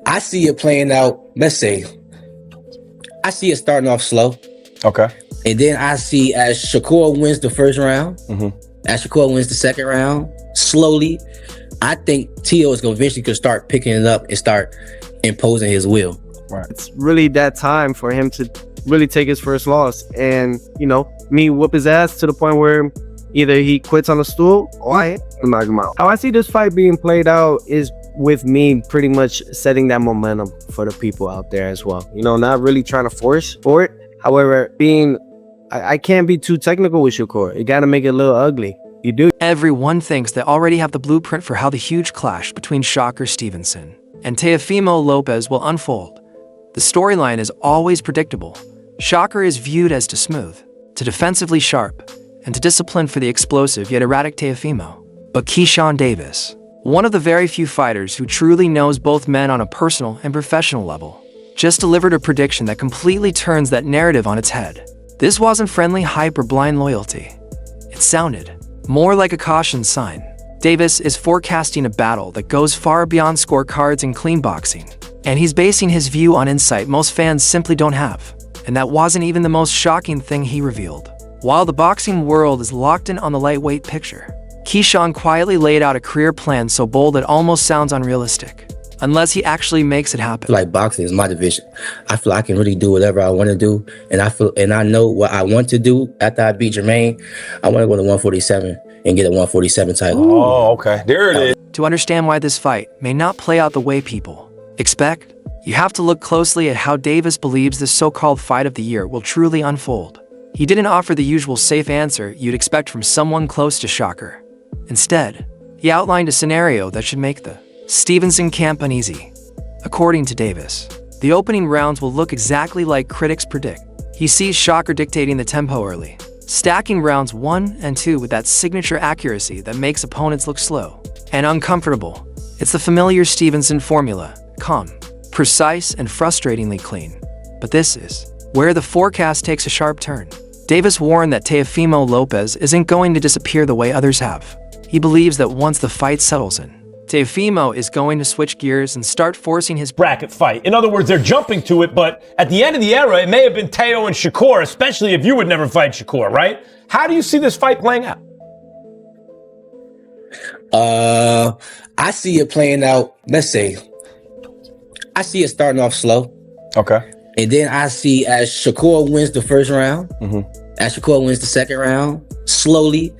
I see it playing out. Let's say I see it starting off slow. Okay. And then I see as Shakur wins the first round, as Shakur wins the second round, slowly, I think Teo is going to eventually start picking it up and start imposing his will. Right. It's really that time for him to really take his first loss and, me whoop his ass to the point where either he quits on the stool or I knock him out. How I see this fight being played out is with me pretty much setting that momentum for the people out there as well. Not really trying to force for it. However, I can't be too technical with Shakur. You got to make it a little ugly. You do. Everyone thinks they already have the blueprint for how the huge clash between Shakur Stevenson and Teofimo Lopez will unfold. The storyline is always predictable. Shakur is viewed as too smooth, too defensively sharp, and too disciplined for the explosive yet erratic Teofimo. But Keyshawn Davis, one of the very few fighters who truly knows both men on a personal and professional level, just delivered a prediction that completely turns that narrative on its head. This wasn't friendly hype or blind loyalty. It sounded more like a caution sign. Davis is forecasting a battle that goes far beyond scorecards and clean boxing, and he's basing his view on insight most fans simply don't have. And that wasn't even the most shocking thing he revealed. While the boxing world is locked in on the lightweight picture, Keyshawn quietly laid out a career plan so bold it almost sounds unrealistic, unless he actually makes it happen. Like boxing is my division. I feel I can really do whatever I want to do, and I know what I want to do after I beat Jermaine. I want to go to 147 and get a 147 title. Oh, okay. There it is. To understand why this fight may not play out the way people expect, you have to look closely at how Davis believes this so-called fight of the year will truly unfold. He didn't offer the usual safe answer you'd expect from someone close to Shakur. Instead, he outlined a scenario that should make the Stevenson camp uneasy. According to Davis, the opening rounds will look exactly like critics predict. He sees Shakur dictating the tempo early, stacking rounds 1 and 2 with that signature accuracy that makes opponents look slow and uncomfortable. It's the familiar Stevenson formula: calm, precise, and frustratingly clean. But this is where the forecast takes a sharp turn. Davis warned that Teofimo Lopez isn't going to disappear the way others have. He believes that once the fight settles in, Teofimo is going to switch gears and start forcing his bracket fight. In other words, they're jumping to it, but at the end of the era, it may have been Teo and Shakur, especially if you would never fight Shakur, right? How do you see this fight playing out? I see it playing out, let's say, I see it starting off slow. Okay. And then I see as Shakur wins the first round, as Shakur wins the second round, slowly,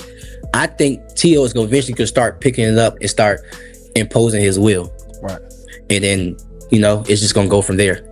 I think Teo is going to eventually start picking it up and start imposing his will. Right. And then, it's just going to go from there.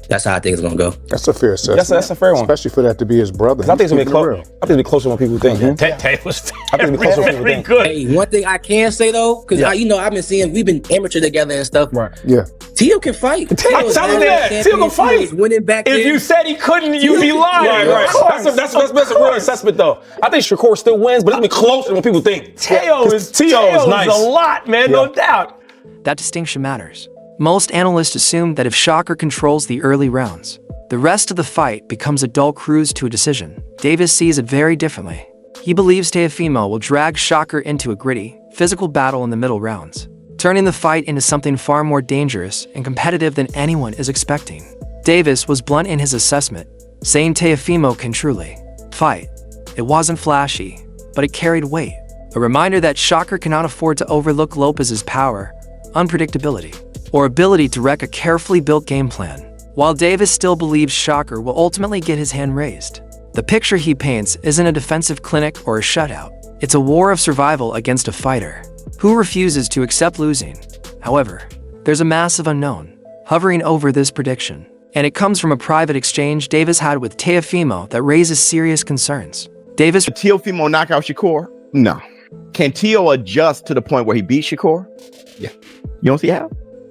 That's how I think it's going to go. That's a fair assessment. That's a fair one. Especially for that to be his brother. I think it's going to be close. I think it'll be closer than people think. Teo was very good. Hey, one thing I can say though, because I've been seeing, we've been amateur together and stuff. Right. Yeah. Teo can fight. I'm telling you that. Teo can fight. Winning back If you said he couldn't, you'd be lying. Right. That's a real assessment, though. I think Shakur still wins, but it's going to be closer than what people think. Teo is nice. A lot, man, no doubt. That distinction matters. Most analysts assume that if Shakur controls the early rounds, the rest of the fight becomes a dull cruise to a decision. Davis sees it very differently. He believes Teofimo will drag Shakur into a gritty, physical battle in the middle rounds, turning the fight into something far more dangerous and competitive than anyone is expecting. Davis was blunt in his assessment, saying Teofimo can truly fight. It wasn't flashy, but it carried weight. A reminder that Shakur cannot afford to overlook Lopez's power, unpredictability, or ability to wreck a carefully built game plan. While Davis still believes Shakur will ultimately get his hand raised, the picture he paints isn't a defensive clinic or a shutout. It's a war of survival against a fighter who refuses to accept losing. However, there's a massive unknown hovering over this prediction, and it comes from a private exchange Davis had with Teofimo that raises serious concerns. Davis... Teofimo knock out Shakur? No. Can Teo adjust to the point where he beats Shakur? Yeah. You don't see how?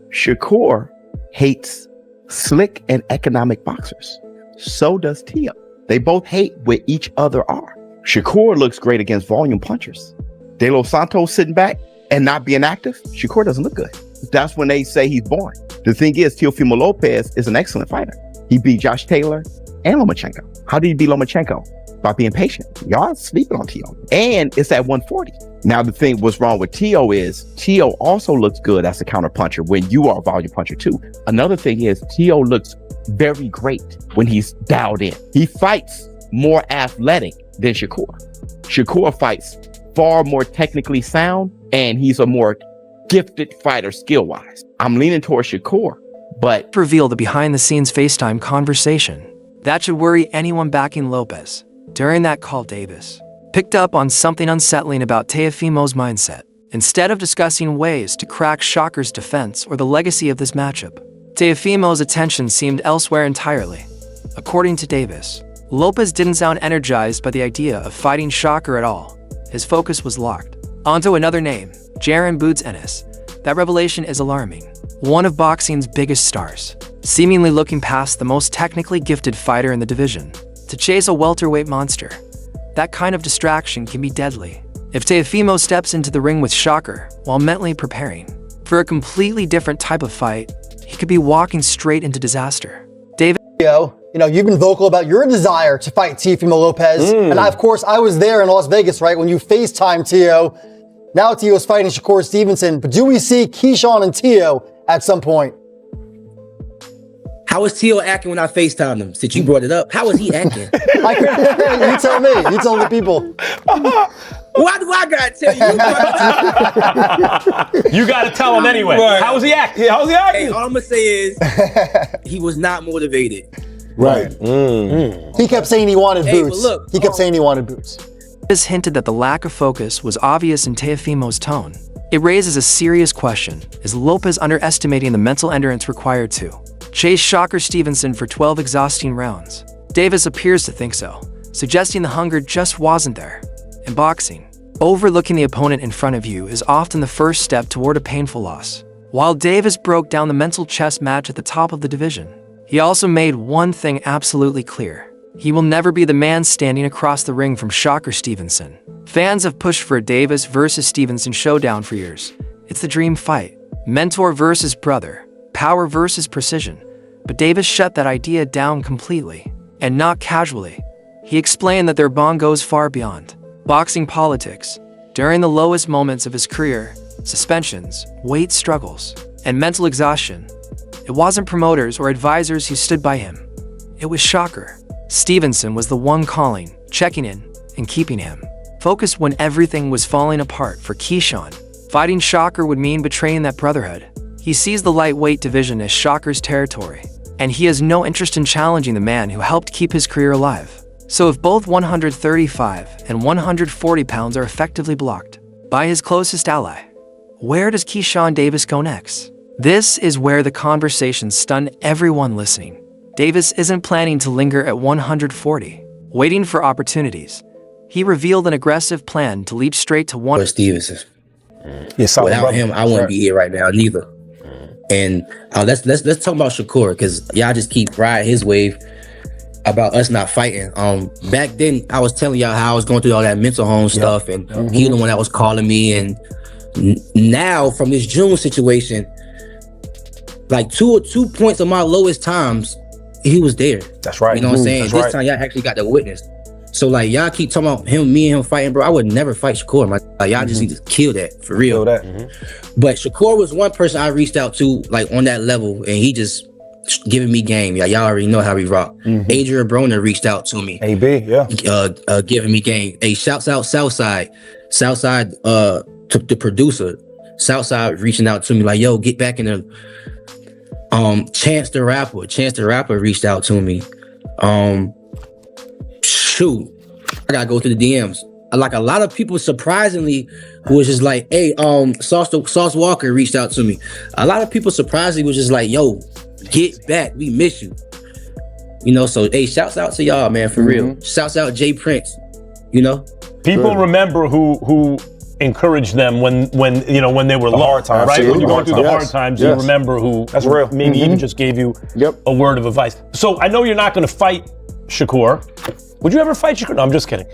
Shakur hates slick and economic boxers. So does Teo. They both hate where each other are. Shakur looks great against volume punchers. De Los Santos sitting back and not being active, Shakur doesn't look good. That's when they say he's boring. The thing is, Teofimo Lopez is an excellent fighter. He beat Josh Taylor and Lomachenko. How did he beat Lomachenko? by being patient. Y'all sleeping on Teo. And it's at 140. Now, the thing what's wrong with Teo is Teo also looks good as a counter puncher when you are a volume puncher too. Another thing is Teo looks very great when he's dialed in. He fights more athletic than Shakur. Shakur fights far more technically sound, and he's a more gifted fighter skill-wise. I'm leaning towards Shakur, but Reveal the behind-the-scenes FaceTime conversation. That should worry anyone backing Lopez. During that call, Davis picked up on something unsettling about Teofimo's mindset. Instead of discussing ways to crack Shakur's defense or the legacy of this matchup, Teofimo's attention seemed elsewhere entirely. According to Davis, Lopez didn't sound energized by the idea of fighting Shakur at all. His focus was locked onto another name, Jaron Boots Ennis. That revelation is alarming. One of boxing's biggest stars, seemingly looking past the most technically gifted fighter in the division to chase a welterweight monster. That kind of distraction can be deadly. If Teofimo steps into the ring with Shakur while mentally preparing for a completely different type of fight, he could be walking straight into disaster. David, you've been vocal about your desire to fight Teofimo Lopez. And of course, I was there in Las Vegas, right, when you FaceTime Teo. Now Teo's fighting Shakur Stevenson. But do we see Keyshawn and Teo at some point? How was Teo acting when I FaceTimed him? Since you brought it up, how was he acting? You tell me. You tell the people. Why do I gotta tell you? You gotta tell him anyway. Right. How was he acting? How was he acting? Hey, all I'm gonna say is he was not motivated. Right. He kept saying he wanted Hey, boots. but look, He kept saying he wanted boots. Davis hinted that the lack of focus was obvious in Teofimo's tone. It raises a serious question. Is Lopez underestimating the mental endurance required to chase Shakur Stevenson for 12 exhausting rounds? Davis appears to think so, suggesting the hunger just wasn't there. In boxing, overlooking the opponent in front of you is often the first step toward a painful loss. While Davis broke down the mental chess match at the top of the division, he also made one thing absolutely clear. He will never be the man standing across the ring from Shakur Stevenson. Fans have pushed for a Davis versus Stevenson showdown for years. It's the dream fight. Mentor versus brother. Power versus precision. But Davis shut that idea down completely. And not casually. He explained that their bond goes far beyond boxing politics. During the lowest moments of his career, suspensions, weight struggles, and mental exhaustion, it wasn't promoters or advisors who stood by him. It was Shakur. Stevenson was the one calling, checking in, and keeping him focused when everything was falling apart for Keyshawn. Fighting Shakur would mean betraying that brotherhood. He sees the lightweight division as Shakur's territory, and he has no interest in challenging the man who helped keep his career alive. So if both 135 and 140 pounds are effectively blocked by his closest ally, where does Keyshawn Davis go next? This is where the conversation stunned everyone listening. Davis isn't planning to linger at 140, waiting for opportunities. He revealed an aggressive plan to leap straight to one. Stevenson. Solid Without brother. him, I wouldn't be here right now neither. And let's talk about Shakur, because y'all just keep riding his wave about us not fighting. Back then, I was telling y'all how I was going through all that mental home stuff, and he was the one that was calling me. And now, from this June situation, like two points of my lowest times, he was there. That's right. You know what I'm saying? That's This right. time, y'all actually got to witness. So like, y'all keep talking about me and him fighting, bro. I would never fight Shakur. Y'all just need to kill that for real. Feel that. But Shakur was one person I reached out to, like on that level, and he just giving me game. Y'all already know how we rock. Adrian Broner reached out to me, AB, yeah. giving me game. Hey, shouts out Southside, to the producer. Southside reaching out to me like, yo, get back in the. Chance the Rapper reached out to me. Shoot, I gotta go through the DMs. Like a lot of people, surprisingly, who was just like, hey, Sauce Walker reached out to me. A lot of people surprisingly was just like, yo, get back, we miss you. You know, so hey, shouts out to y'all, man, for real. Shouts out Jay Prince. You know, People remember who encouraged them when they were low, hard times, right? When absolutely. you're going through the hard Yes. times, Yes. you remember who That's real. maybe even just gave you a word of advice. So I know you're not going to fight Shakur. Would you ever fight Shakur? No, I'm just kidding.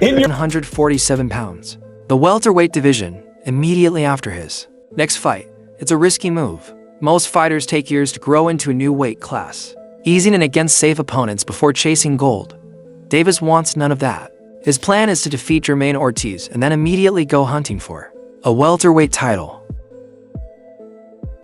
In your 147 pounds. The welterweight division, immediately after his next fight. It's a risky move. Most fighters take years to grow into a new weight class. easing in against safe opponents before chasing gold. Davis wants none of that. His plan is to defeat Jermaine Ortiz and then immediately go hunting for a welterweight title.